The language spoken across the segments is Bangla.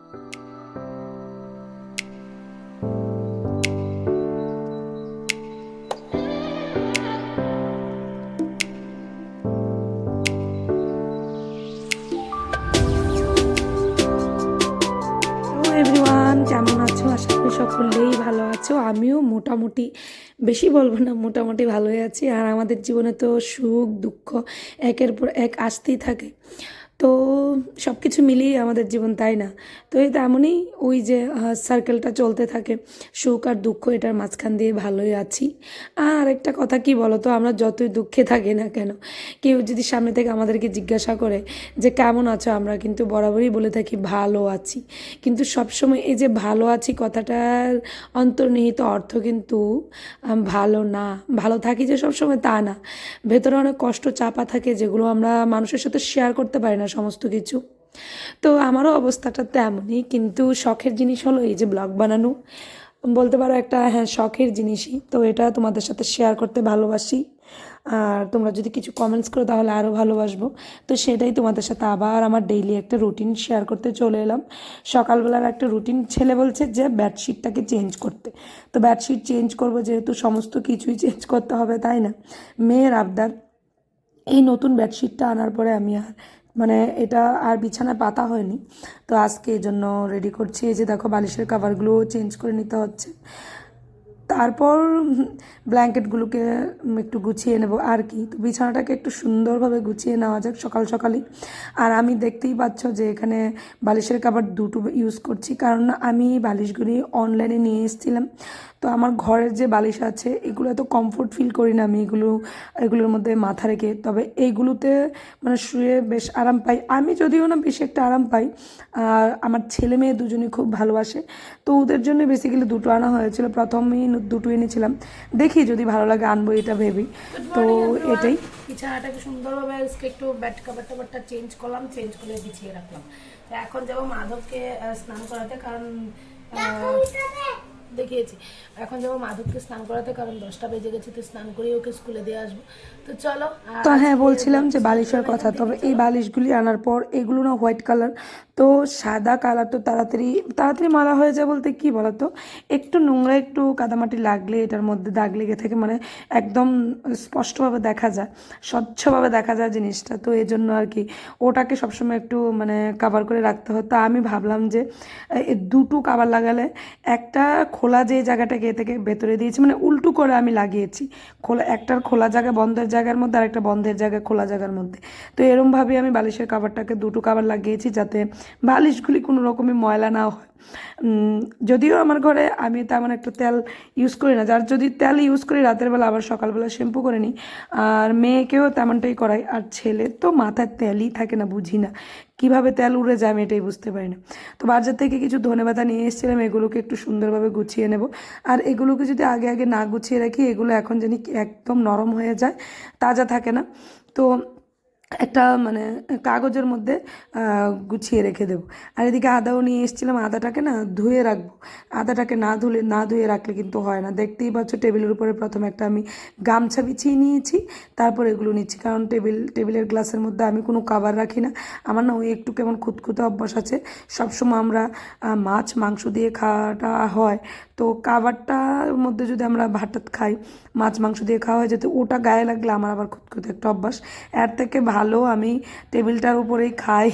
এভরিওয়ান, কেমন আছো? আশা করি সকলেই ভালো আছো। আমিও মোটামুটি, বেশি বলবো না, মোটামুটি ভালোই আছি। আর আমাদের জীবনে তো সুখ দুঃখ একের পর এক আসতেই থাকে। তো সব কিছু মিলিয়ে আমাদের জীবন, তাই না? তো এই তেমনই ওই যে সার্কেলটা চলতে থাকে, সুখ আর দুঃখ, এটার মাঝখান দিয়ে ভালোই আছি। আর আরেকটা কথা কি বলো তো, আমরা যতই দুঃখে থাকি না কেন, কেউ যদি সামনে থেকে আমাদেরকে জিজ্ঞাসা করে যে কেমন আছো, আমরা কিন্তু বরাবরই বলে থাকি ভালো আছি। কিন্তু সবসময় এই যে ভালো আছি কথাটার অন্তর্নিহিত অর্থ কিন্তু ভালো না, ভালো থাকি যে সবসময় তা না। ভেতরে অনেক কষ্ট চাপা থাকে, যেগুলো আমরা মানুষের সাথে শেয়ার করতে পারি না সমস্ত কিছু। তো আমারও অবস্থাটা তেমনই, কিন্তু শখের জিনিস হলো এই যে ব্লগ বানানো, বলতে পারো একটা, হ্যাঁ, শখের জিনিসই। তো এটা তোমাদের সাথে শেয়ার করতে ভালোবাসি। আর তোমরা যদি কিছু কমেন্টস করো তাহলে আরও ভালোবাসবো। তো সেটাই তোমাদের সাথে আবার আমার ডেইলি একটা রুটিন শেয়ার করতে চলে এলাম। সকালবেলার একটা রুটিন, ছেলে বলছে যে বেডশিটটাকে চেঞ্জ করতে। তো বেডশিট চেঞ্জ করবো, যেহেতু সমস্ত কিছুই চেঞ্জ করতে হবে, তাই না? মেয়ের আবদার। এই নতুন বেডশিটটা আনার পরে আমি আর মানে এটা আর বিছানায় পাতা হয়নি। তো আজকে এই জন্য রেডি করছি। এই যে দেখো, বালিশের কাভারগুলো চেঞ্জ করে নিতে হচ্ছে। তারপর ব্ল্যাঙ্কেটগুলোকে একটু গুছিয়ে নেব আর কি। তো বিছানাটাকে একটু সুন্দরভাবে গুছিয়ে নেওয়া যাক সকাল সকালই। আর আমি দেখতেই পাচ্ছ যে এখানে বালিশের কাভার দুটো ইউজ করছি, কারণ আমি বালিশগুলি অনলাইনে নিয়ে এসেছিলাম। তো আমার ঘরের যে বালিশ আছে এগুলো এত কমফোর্ট ফিল করি না আমি এগুলোর মধ্যে মাথা রেখে। তবে এইগুলোতে মানে শুয়ে বেশ আরাম পাই আমি, যদিও না বেশি একটা আরাম পাই। আর আমার ছেলে মেয়ে দুজনেই খুব ভালোবাসে। তো ওদের জন্য বেসিক্যালি দুটো আনা হয়েছিল, প্রথমেই দুটো এনেছিলাম। দেখি যদি ভালো লাগে আনবো, এটা ভেবি। তো এটাই, বিছানাটাকে সুন্দরভাবে আজকে একটু বেড কাভারটা চেঞ্জ করলাম, চেঞ্জ করে বিছিয়ে রাখলাম। তো এখন যাবো মাধবকে স্নান করাতে, কারণ দেখিয়েছি। এখন যাবো মাধবকে স্নান করাতে, কারণ 10টা বেজে গেছে। তো স্নান করে ওকে স্কুলে দিয়ে আসবো। তো চলো। তো হ্যাঁ, বলছিলাম যে বালিশের কথা। তবে এই বালিশগুলি আনার পর, এগুলো না হোয়াইট কালার, তো সাদা কালার তো তাড়াতাড়ি তাড়াতাড়ি মারা হয়ে যায়। বলতে কি বলতো, একটু নোংরা একটু কাদামাটি লাগলে এটার মধ্যে দাগ লেগে থাকে, মানে একদম স্পষ্টভাবে দেখা যায়, স্বচ্ছভাবে দেখা যায় জিনিসটা। তো এই জন্য আর কি ওটাকে সবসময় একটু মানে কাভার করে রাখতে হয়। তো আমি ভাবলাম যে দুটো কাভার লাগালে, একটা খোলা যে জায়গাটাকে এ থেকে ভেতরে দিয়েছি, মানে উল্টো করে আমি লাগিয়েছি। একটার খোলা জায়গা বন্ধের জায়গার মধ্যে, আর একটা বন্ধের জায়গা খোলা জায়গার মধ্যে। তো এরমভাবে আমি বালিশের কাভারটাকে দুটো কাভার লাগিয়েছি, যাতে বালিশগুলি কোনো রকমই ময়লা না হয়। যদিও আমার ঘরে আমি তেমন একটা তেল ইউজ করি না, যার যদি তেল ইউজ করি রাতের বেলা, আবার সকালবেলা শ্যাম্পু করে নিই। আর মেয়েকেও তেমনটাই করাই। আর ছেলের তো মাথায় তেলই থাকে না, বুঝি না কীভাবে তেল উড়ে যায়, আমি এটাই বুঝতে পারি না। তো বাজার থেকে কিছু ধনেপাতা নিয়ে এসেছিলাম, এগুলোকে একটু সুন্দরভাবে গুছিয়ে নেব। আর এগুলোকে যদি আগে আগে না গুছিয়ে রাখি, এগুলো এখন জানি একদম নরম হয়ে যায়, তাজা থাকে না। তো একটা মানে কাগজের মধ্যে গুছিয়ে রেখে দেবো। আর এদিকে আদাও নিয়ে এসেছিলাম, আদাটাকে না ধুয়ে রাখবো। আদাটাকে না ধুয়ে রাখলে কিন্তু হয় না। দেখতেই পাচ্ছ টেবিলের উপরে প্রথমে একটা আমি গামছা বিছিয়ে নিয়েছি, তারপর এগুলো নিচ্ছি। কারণ টেবিলের গ্লাসের মধ্যে আমি কোনো কাভার রাখি না। আমার না ওই একটু কেমন খুঁতখুঁতে অভ্যাস আছে। সবসময় আমরা মাছ মাংস দিয়ে খাওয়াটা হয়, তো কাভারটার মধ্যে যদি আমরা ভাত খাই, মাছ মাংস দিয়ে খাওয়া হয়, যাতে ওটা গায়ে লাগলে আমার আবার খুঁতখুঁতে একটা অভ্যাস। এর থেকে ভালো আমি টেবিলটার উপরেই খাই,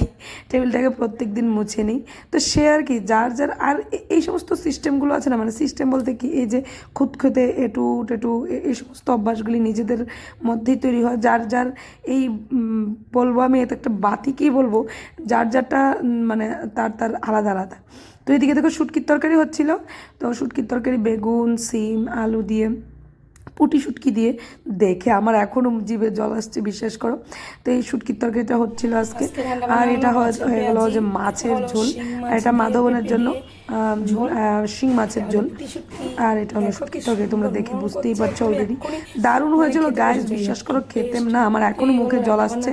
টেবিলটাকে প্রত্যেক দিন মুছে নিই। তো সে আর কি, যার যার আর এই সমস্ত সিস্টেমগুলো আছে না, মানে সিস্টেম বলতে কি, এই যে খুঁতখুঁতে এটু টেটু এই সমস্ত অভ্যাসগুলি নিজেদের মধ্যেই তৈরি হয়। যার যার এই বলবো আমি, এতে একটা বাতিকেই বলবো, যার যারটা মানে তার তার আলাদা আলাদা। তো এদিকে দেখো শুটকির তরকারি হচ্ছিল। তো শুটকির তরকারি বেগুন সিম আলু দিয়ে, পুঁটি শুটকি দিয়ে, দেখে আমার এখনও জিভে জল আসছে, বিশ্বাস করো। তো এই শুটকির তরকারিটা হচ্ছিল আজকে। আর এটা হয়ে গেল যে মাছের ঝোল, আর এটা মাধবনের জন্য শিং মাছের ঝোল। আর এটা হলো শুটকির তরকারি। তোমরা দেখে বুঝতেই পারছো অলরেডি দারুণ হয়েছিল গাইস, বিশ্বাস করো। খেতেম না, আমার এখনও মুখে জল আসছে।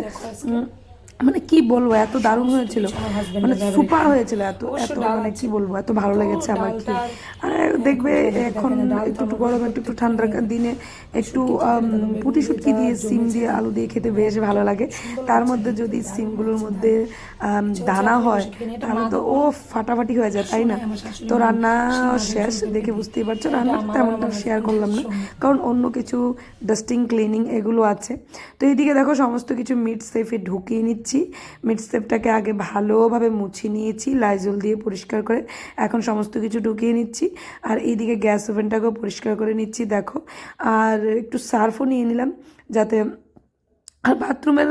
মানে কি বলবো, এত দারুণ হয়েছিল, মানে সুপার হয়েছিল, এত এত মানে কি বলবো, এত ভালো লেগেছে আমার কি। আর দেখবে এখন একটু একটু গরম, একটু একটু ঠান্ডার দিনে একটু পুঁটি শুটকি দিয়ে সিম দিয়ে আলু দিয়ে খেতে বেশ ভালো লাগে। তার মধ্যে যদি সিমগুলোর মধ্যে দানা হয় তাহলে তো ও ফাটাফাটি হয়ে যায়, তাই না? তো রান্না শেষ, দেখে বুঝতেই পারছো রান্না তেমনটা শেয়ার করলাম না, কারণ অন্য কিছু ডাস্টিং ক্লিনিং এগুলো আছে। তো এইদিকে দেখো সমস্ত কিছু মিট সেফে ঢুকিয়ে নিচ্ছি। মিট সেফটাকে আগে ভালোভাবে মুছে নিয়েছি লাইজল দিয়ে পরিষ্কার করে, এখন সমস্ত কিছু ঢুকিয়ে নিচ্ছি। আর এইদিকে গ্যাস ওভেনটাকেও পরিষ্কার করে নিচ্ছি দেখো। আর একটু সার্ফও নিয়ে নিলাম যাতে, আর বাথরুমের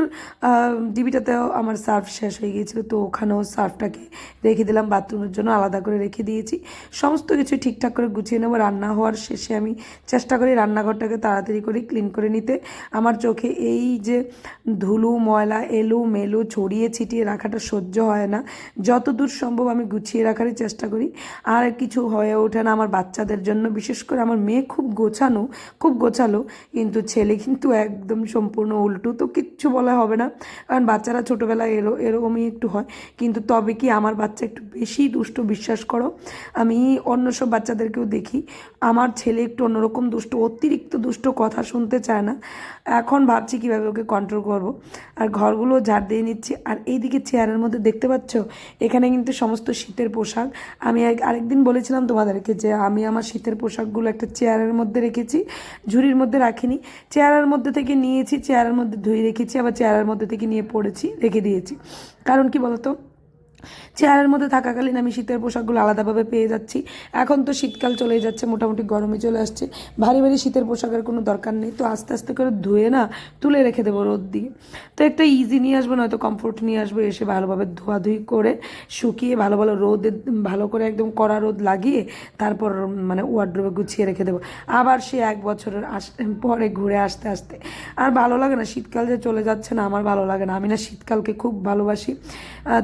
ডিবিটাতেও আমার সার্ফ শেষ হয়ে গিয়েছিলো, তো ওখানেও সার্ফটাকে রেখে দিলাম, বাথরুমের জন্য আলাদা করে রেখে দিয়েছি। সমস্ত কিছু ঠিকঠাক করে গুছিয়ে নেবো। রান্না হওয়ার শেষে আমি চেষ্টা করি রান্নাঘরটাকে তাড়াতাড়ি করে ক্লিন করে নিতে। আমার চোখে এই যে ধুলো ময়লা এলো মেলো ছড়িয়ে ছিটিয়ে রাখাটা সহ্য হয় না, যতদূর সম্ভব আমি গুছিয়ে রাখারই চেষ্টা করি। আর কিছু হয়ে ওঠে না আমার বাচ্চাদের জন্য, বিশেষ করে আমার মেয়ে খুব গোছানো, খুব গোছালো, কিন্তু ছেলে কিন্তু একদম সম্পূর্ণ উল্টো। তো কিচ্ছু বলা হবে না, কারণ বাচ্চারা ছোটোবেলায় এরকমই একটু হয়। কিন্তু তবে কি আমার বাচ্চা একটু বেশি দুষ্ট, বিশ্বাস করো। আমি অন্য সব বাচ্চাদেরকেও দেখি, আমার ছেলে একটু অন্যরকম দুষ্ট, অতিরিক্ত দুষ্ট, কথা শুনতে চায় না। এখন ভাবছি কীভাবে ওকে কন্ট্রোল করব। আর ঘরগুলো ঝাড় দিয়ে নিচ্ছি। আর এইদিকে চেয়ারের মধ্যে দেখতে পাচ্ছ, এখানে কিন্তু সমস্ত শীতের পোশাক। আমি আরেকদিন বলেছিলাম তোমাদেরকে যে আমি আমার শীতের পোশাকগুলো একটা চেয়ারের মধ্যে রেখেছি, ঝুড়ির মধ্যে রাখিনি, চেয়ারের মধ্যে থেকে নিয়েছি, চেয়ারের মধ্যে ধুয়ে রেখেছি, আবার চেয়ারের মধ্যে থেকে নিয়ে পড়েছি, রেখে দিয়েছি। কারণ কি বলতো, চেয়ারের মধ্যে থাকাকালীন আমি শীতের পোশাকগুলো আলাদাভাবে পেয়ে যাচ্ছি। এখন তো শীতকাল চলেই যাচ্ছে, মোটামুটি গরমে চলে আসছে, ভারী ভারী শীতের পোশাকের কোনো দরকার নেই। তো আস্তে আস্তে করে ধুয়ে না তুলে রেখে দেবো রোদ দিয়ে। তো একটা ইজি নিয়ে আসবো, নয়তো কমফোর্ট নিয়ে আসবো, এসে ভালোভাবে ধোয়াধুয়ি করে শুকিয়ে ভালো ভালো রোদে ভালো করে একদম কড়া রোদ লাগিয়ে তারপর মানে ওয়ার্ড্রোবে গুছিয়ে রেখে দেবো। আবার সে 1 বছরের পরে ঘুরে আসতে আসতে আর ভালো লাগে না, শীতকাল যে চলে যাচ্ছে না আমার ভালো লাগে না। আমি না শীতকালকে খুব ভালোবাসি।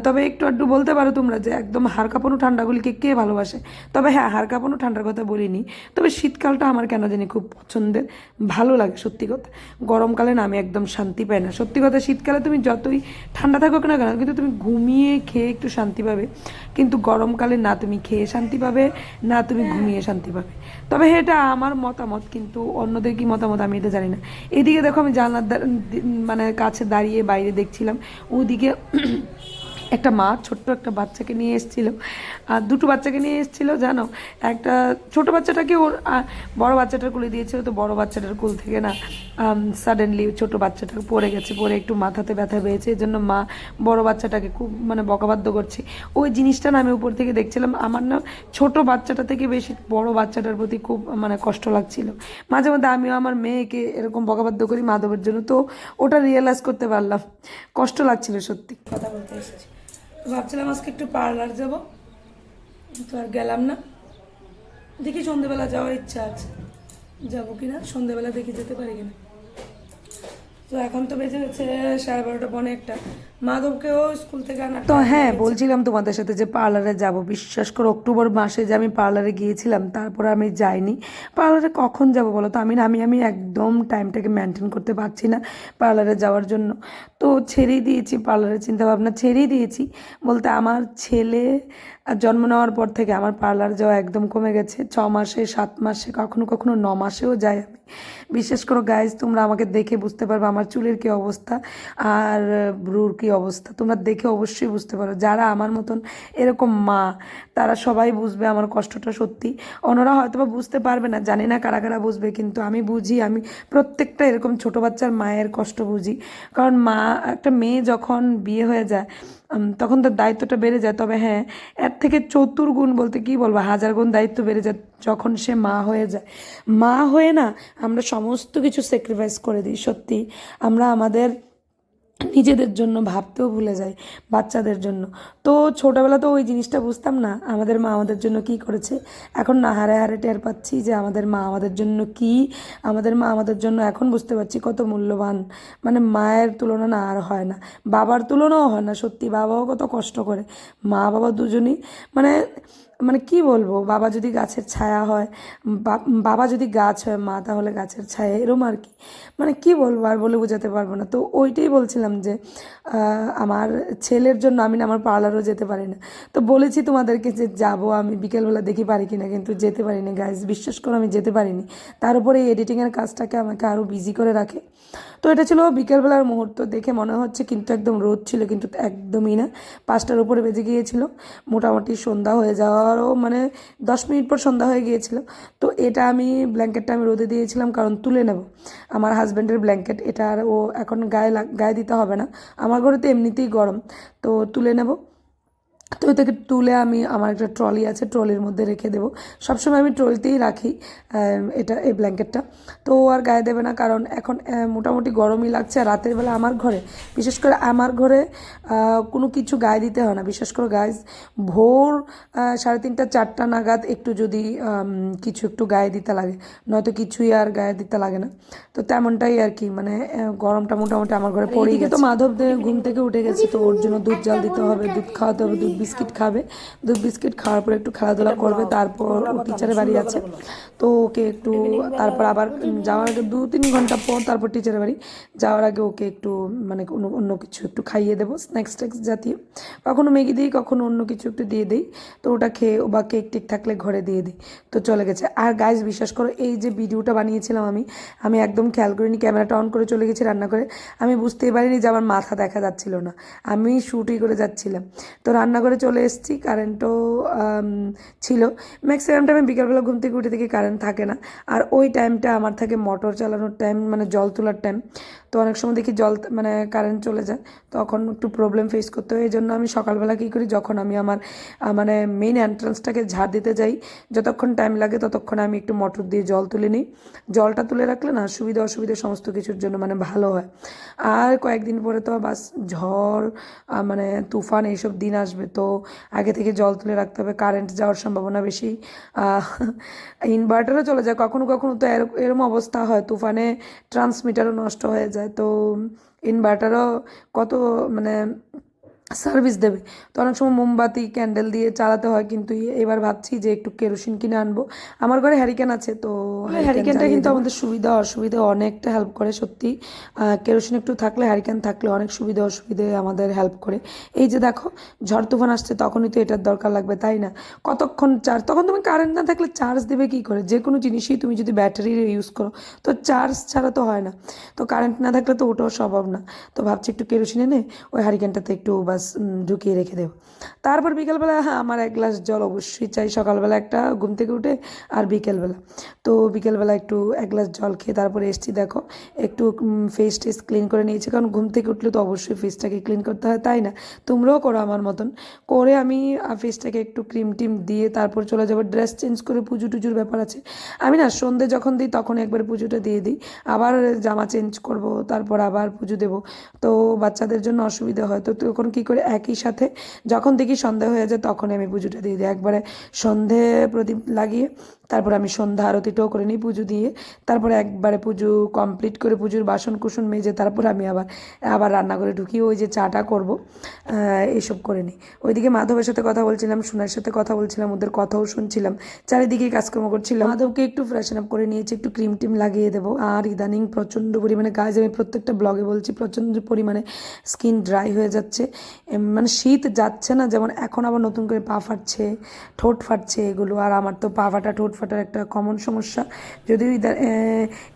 তবে একটু আধটু বলতে পারো তোমরা যে একদম হাড় কাঁপানো ঠান্ডাগুলিকে কে ভালোবাসে। তবে হ্যাঁ, হাড় কাঁপানো ঠান্ডার কথা বলিনি, তবে শীতকালটা আমার কেন জানি খুব পছন্দের, ভালো লাগে সত্যি কথা। গরমকালে না আমি একদম শান্তি পাই না সত্যি কথা। শীতকালে তুমি যতই ঠান্ডা থাকুক না কেন, কিন্তু তুমি ঘুমিয়ে খেয়ে একটু শান্তি পাবে, কিন্তু গরমকালে না তুমি খেয়ে শান্তি পাবে, না তুমি ঘুমিয়ে শান্তি পাবে। তবে এটা আমার মতামত, কিন্তু অন্যদের কি মতামত আমি এটা জানি না। এদিকে দেখো আমি জানলার মানে কাছে দাঁড়িয়ে বাইরে দেখছিলাম, ওদিকে একটা মা ছোট্ট একটা বাচ্চাকে নিয়ে এসেছিলো, আর দুটো বাচ্চাকে নিয়ে এসেছিলো জানো। একটা ছোটো বাচ্চাটাকে ওর বড় বাচ্চাটার কোলে দিয়েছিল, তো বড় বাচ্চাটার কোল থেকে না সাডেনলি ছোটো বাচ্চাটা পড়ে গেছে, পড়ে একটু মাথাতে ব্যথা পেয়েছে, এই জন্য মা বড় বাচ্চাটাকে খুব মানে বকাবাদ্য করছে। ওই জিনিসটা না আমি উপর থেকে দেখছিলাম, আমার না ছোট বাচ্চাটা থেকে বেশি বড় বাচ্চাটার প্রতি খুব মানে কষ্ট লাগছিল। মাঝে মধ্যে আমিও আমার মেয়েকে এরকম বকাবাদ্য করি মাধবের জন্য, তো ওটা রিয়েলাইজ করতে পারলাম, কষ্ট লাগছিল সত্যি। কথা বলতে এসেছি, ভাবছিলাম আজকে একটু পার্লার যাব, তো আর গেলাম না। দেখি সন্ধেবেলা যাওয়ার ইচ্ছা আছে, যাবো কিনা সন্ধেবেলা, দেখি যেতে পারি কিনা। তো এখন তো বেজে গেছে 12:30 পৌনে 1টা, মাধবকেও স্কুল থেকে আনা। তো হ্যাঁ, বলছিলাম তোমাদের সাথে যে পার্লারে যাব, বিশ্বাস করো অক্টোবর মাসে যে আমি পার্লারে গিয়েছিলাম, তারপরে আমি যাইনি। পার্লারে কখন যাব বলো তো, আমি একদম টাইমটাকে মেনটেন করতে পারছি না পার্লারে যাওয়ার জন্য। তো ছেড়েই দিয়েছি পার্লারের চিন্তাভাবনা, ছেড়েই দিয়েছি বলতে আমার ছেলে জন্ম নেওয়ার পর থেকে আমার পার্লার যাওয়া একদম কমে গেছে। 6 মাসে 7 মাসে কখনো কখনো 9 মাসেও যাই আমি। বিশেষ করে গাইজ তোমরা আমাকে দেখে বুঝতে পারবে আমার চুলের কী অবস্থা আর ব্রুর কী অবস্থা, তোমরা দেখে অবশ্যই বুঝতে পারো। যারা আমার মতন এরকম মা তারা সবাই বুঝবে আমার কষ্টটা সত্যি। অন্যরা হয়তো বা বুঝতে পারবে না, জানি না কারা কারা বুঝবে, কিন্তু আমি বুঝি। আমি প্রত্যেকটা এরকম ছোটো বাচ্চার মায়ের কষ্ট বুঝি, কারণ মা একটা মেয়ে যখন বিয়ে হয়ে যায় তখন তার দায়িত্বটা বেড়ে যায়। তবে হ্যাঁ, এর থেকে 4 গুণ বলতে কী বলবো, 1000 গুণ দায়িত্ব বেড়ে যায় যখন সে মা হয়ে যায়। মা হয়ে না আমরা সমস্ত কিছু স্যাক্রিফাইস করে দিই সত্যি। আমরা আমাদের নিজেদের জন্য ভাবতেও ভুলে যাই, বাচ্চাদের জন্য। তো ছোটোবেলা তো ওই জিনিসটা বুঝতাম না, আমাদের মা আমাদের জন্য কী করেছে। এখন না হারে হারে টের পাচ্ছি যে আমাদের মা আমাদের জন্য কী, আমাদের মা আমাদের জন্য এখন বুঝতে পারছি কত মূল্যবান। মানে মায়ের তুলনা না আর হয় না, বাবার তুলনাও হয় না সত্যি। বাবাও কত কষ্ট করে, মা বাবা দুজনই মানে মানে কি বলবো, বাবা যদি গাছের ছায়া হয়, বাবা যদি গাছ হয়, মা তাহলে গাছের ছায়া, এরম আর কি। মানে কি বলবো আর বলে বোঝাতে পারবো না। তো ওইটাই বলছিলাম যে আমার ছেলের জন্য আমি না আমার পার্লারও যেতে পারি না। তো বলেছি তোমাদেরকে যে যাব আমি বিকেলবেলা, দেখি পারি কিনা, কিন্তু যেতে পারিনি গাইজ, বিশ্বাস করো আমি যেতে পারিনি। তার উপরে এই এডিটিংয়ের কাজটাকে আমাকে আরও বিজি করে রাখে। তো এটা ছিল বিকেলবেলার মুহূর্ত, দেখে মনে হচ্ছে কিন্তু একদম রোদ ছিল, কিন্তু একদমই না। 5টার উপরে বেজে গিয়েছিল, মোটামুটি সন্ধ্যা হয়ে যাওয়ারও মানে 10 মিনিট পর সন্ধ্যা হয়ে গিয়েছিল। তো এটা আমি ব্ল্যাঙ্কেটটা আমি রোদে দিয়েছিলাম কারণ তুলে নেব, আমার হাজব্যান্ডের ব্ল্যাঙ্কেট এটা, আর ও এখন গায়ে দিতে হবে না, আমার ঘরে তো এমনিতেই গরম, তো তুলে নেব। তো এটাকে তুলে আমি আমার একটা ট্রলি আছে, ট্রলির মধ্যে রেখে দেবো। সবসময় আমি ট্রলিতেই রাখি এটা, এই ব্ল্যাঙ্কেটটা। তো ও আর গায়ে দেবে না, কারণ এখন মোটামুটি গরমই লাগছে। আর রাতের বেলা আমার ঘরে, বিশেষ করে আমার ঘরে কোনো কিছু গায়ে দিতে হয় না। বিশেষ করে গায়ে ভোর 3:30 4টা নাগাদ একটু যদি কিছু একটু গায়ে দিতে লাগে, নয়তো কিছুই আর গায়ে দিতে লাগে না। তো তেমনটাই আর কি, মানে গরমটা মোটামুটি আমার ঘরে পড়েই গেছে। তো মাধব ঘুম থেকে উঠে গেছে, তো ওর জন্য দুধ জাল দিতে হবে, দুধ খাওয়াতে হবে, দুধ বিস্কিট খাবে। দুধ বিস্কিট খাওয়ার পর একটু খেলাধুলা করবে, তারপর ও টিচারের বাড়ি আছে, তো ওকে একটু, তারপর আবার যাওয়ার আগে 2-3 ঘন্টা পর তারপর টিচারের বাড়ি যাওয়ার আগে ওকে একটু মানে অন্য কিছু একটু খাইয়ে দেবো, স্ন্যাক্স ট্যাক্স জাতীয়। কখনো ম্যাগি দিই, কখনো অন্য কিছু একটু দিয়ে দিই। তো ওটা খেয়ে, বা কেক টেক থাকলে ঘরে দিয়ে দিই। তো চলে গেছে। আর গাইজ বিশ্বাস করো, এই যে ভিডিওটা বানিয়েছিলাম আমি একদম খেয়াল করিনি, ক্যামেরাটা অন করে চলে গেছি রান্না করে। আমি বুঝতেই পারিনি যে আমার মাথা দেখা যাচ্ছিল না, আমি শ্যুটই করে যাচ্ছিলাম। তো রান্নাঘরে চলে এসেছি, কারেন্টও ছিল। ম্যাক্সিমাম টাইমে বিকালবেলা ঘুম থেকে উঠে থেকে কারেন্ট থাকে না, আর ওই টাইমটা আমার থাকে মোটর চালানোর টাইম, মানে জল তোলার টাইম। তো অনেক সময় দেখি জল মানে কারেন্ট চলে যায়, তখন একটু প্রবলেম ফেস করতে হয়। এই জন্য আমি সকালবেলা কী করি, যখন আমি আমার মানে মেইন এন্ট্রান্সটাকে ঝাড় দিতে যাই, যতক্ষণ টাইম লাগে ততক্ষণ আমি একটু মোটর দিয়ে জল তুলে নিই। জলটা তুলে রাখলে না সুবিধা অসুবিধা সমস্ত কিছুর জন্য মানে ভালো হয়। আর কয়েকদিন পরে তো বাস ঝড় মানে তুফান এইসব দিন আসবে, তো আগে থেকে জল তুলে রাখতে হবে, কারেন্ট যাওয়ার সম্ভাবনা বেশি। ইনভার্টারও চলে যায় কখনো কখনো, তো এরম অবস্থা হয়, তুফানে ট্রান্সমিটারও নষ্ট হয়ে যায়, তো ইনভার্টারও কত মানে সার্ভিস দেবে। তো অনেক সময় মোমবাতি ক্যান্ডেল দিয়ে চালাতে হয়, কিন্তু এবার ভাবছি যে একটু কেরোসিন কিনে আনবো। আমার ঘরে হ্যারিকেন আছে, তো হ্যারিকেনটা কিন্তু আমাদের সুবিধা অসুবিধা অনেকটা হেল্প করে সত্যি। কেরোসিন একটু থাকলে, হ্যারিকেন থাকলে অনেক সুবিধা অসুবিধে আমাদের হেল্প করে। এই যে দেখো ঝড় তুফান আসছে, তখনই তো এটার দরকার লাগবে, তাই না? কতক্ষণ চার্জ, তখন তুমি কারেন্ট না থাকলে চার্জ দেবে কী করে? যে কোনো জিনিসই তুমি যদি ব্যাটারির ইউজ করো, তো চার্জ ছাড়া তো হয় না। তো কারেন্ট না থাকলে তো ওটাও সম্ভব না। তো ভাবছি একটু কেরোসিন এনে ওই হ্যারিকেনটাতে একটু বাস ঢুকিয়ে রেখে দেবো। তারপর বিকেলবেলা আমার 1 গ্লাস জল অবশ্যই চাই, সকালবেলা একটা ঘুম থেকে উঠে, আর বিকেলবেলা। তো বিকেলবেলা একটু 1 গ্লাস জল খেয়ে তারপরে এসছি, দেখো একটু ফেস টেস ক্লিন করে নিয়েছি, কারণ ঘুম থেকে উঠলে তো অবশ্যই ফেসটাকে ক্লিন করতে হয়, তাই না? তোমরাও করো আমার মতন করে। আমি ফেসটাকে একটু ক্রিম টিম দিয়ে তারপর চলে যাবো, ড্রেস চেঞ্জ করে, পুজো টুজোর ব্যাপার আছে। আমি না সন্ধে যখন দিই তখন একবার পুজোটা দিয়ে দিই, আবার জামা চেঞ্জ করব, তারপর আবার পুজো দেবো। তো বাচ্চাদের জন্য অসুবিধা হয়, তো তখন কী করে একই সাথে যখন দেখি সন্ধ্যা হয়ে যায় তখনই আমি পুজোটা দিয়ে দিই, একবারে সন্ধে প্রদীপ লাগিয়ে তারপর আমি সন্ধ্যা আরতিটাও করে নিই পুজো দিয়ে। তারপরে একবারে পুজো কমপ্লিট করে, পুজোর বাসন কুসন মেজে তারপর আমি আবার আবার রান্নাঘরে ঢুকি, ওই যে চাটা করবো এইসব করে নিই। ওইদিকে মাধবের সাথে কথা বলছিলাম, সোনার সাথে কথা বলছিলাম, ওদের কথাও শুনছিলাম, চারিদিকে কাজকর্ম করছিলাম। মাধবকে একটু ফ্রেশন আপ করে নিয়েছি, একটু ক্রিম টিম লাগিয়ে দেবো। আর ইদানিং প্রচণ্ড পরিমাণে কাজ, আমি প্রত্যেকটা ব্লগে বলছি, প্রচণ্ড পরিমাণে স্কিন ড্রাই হয়ে যাচ্ছে। মানে শীত যাচ্ছে না, যেমন এখন আবার নতুন করে পা ফাটছে, ঠোঁট ফাটছে, এগুলো। আর আমার তো পা ফাটা ঠোঁট ফাটার একটা কমন সমস্যা, যদিও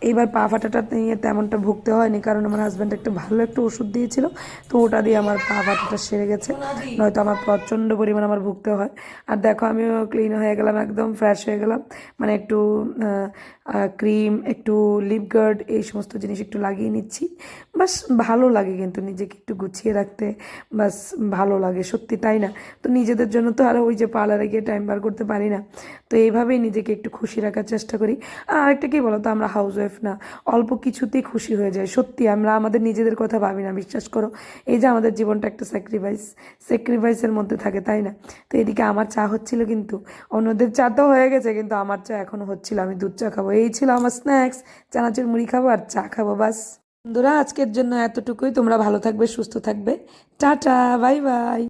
এইবার পা ফাটাটা নিয়ে তেমনটা ভুগতে হয়নি, কারণ আমার হাজব্যান্ড একটা ভালো একটা ওষুধ দিয়েছিল, তো ওটা দিয়ে আমার পা ফাটাটা সেরে গেছে, নয়তো আমার প্রচণ্ড পরিমাণ আমার ভুগতে হয়। আর দেখো আমিও ক্লিন হয়ে গেলাম, একদম ফ্রেশ হয়ে গেলাম, মানে একটু ক্রিম, একটু লিপ গার্ড, এই সমস্ত জিনিস একটু লাগিয়ে নিচ্ছি। বাস ভালো লাগে কিন্তু নিজেকে একটু গুছিয়ে রাখতে, বাস ভালো লাগে সত্যি, তাই না? তো নিজেদের জন্য তো আর ওই যে পার্লারে গিয়ে টাইম বার করতে পারি না, তো এইভাবেই নিজেকে একটু খুশি রাখার চেষ্টা করি। আর আরেকটা কী বলো তো, আমরা হাউস ওয়াইফ না, অল্প কিছুতেই খুশি হয়ে যায় সত্যি, আমরা আমাদের নিজেদের কথা ভাবি না, বিশ্বাস করো। এই যে আমাদের জীবনটা একটা স্যাক্রিফাইসের মধ্যে থাকে, তাই না? তো এদিকে আমার চা হচ্ছিল, কিন্তু অন্যদের চা তো হয়ে গেছে, কিন্তু আমার চা এখনও হচ্ছিল, আমি দুধ চা খাবো, এই ছিল আমার স্ন্যাক্স, চানাচুর মুড়ি খাবো আর চা খাবো, বাস। বন্ধুরা আজকের জন্য এতটুকুই, তোমরা ভালো থাকবে, সুস্থ থাকবে, টাটা, বাই বাই।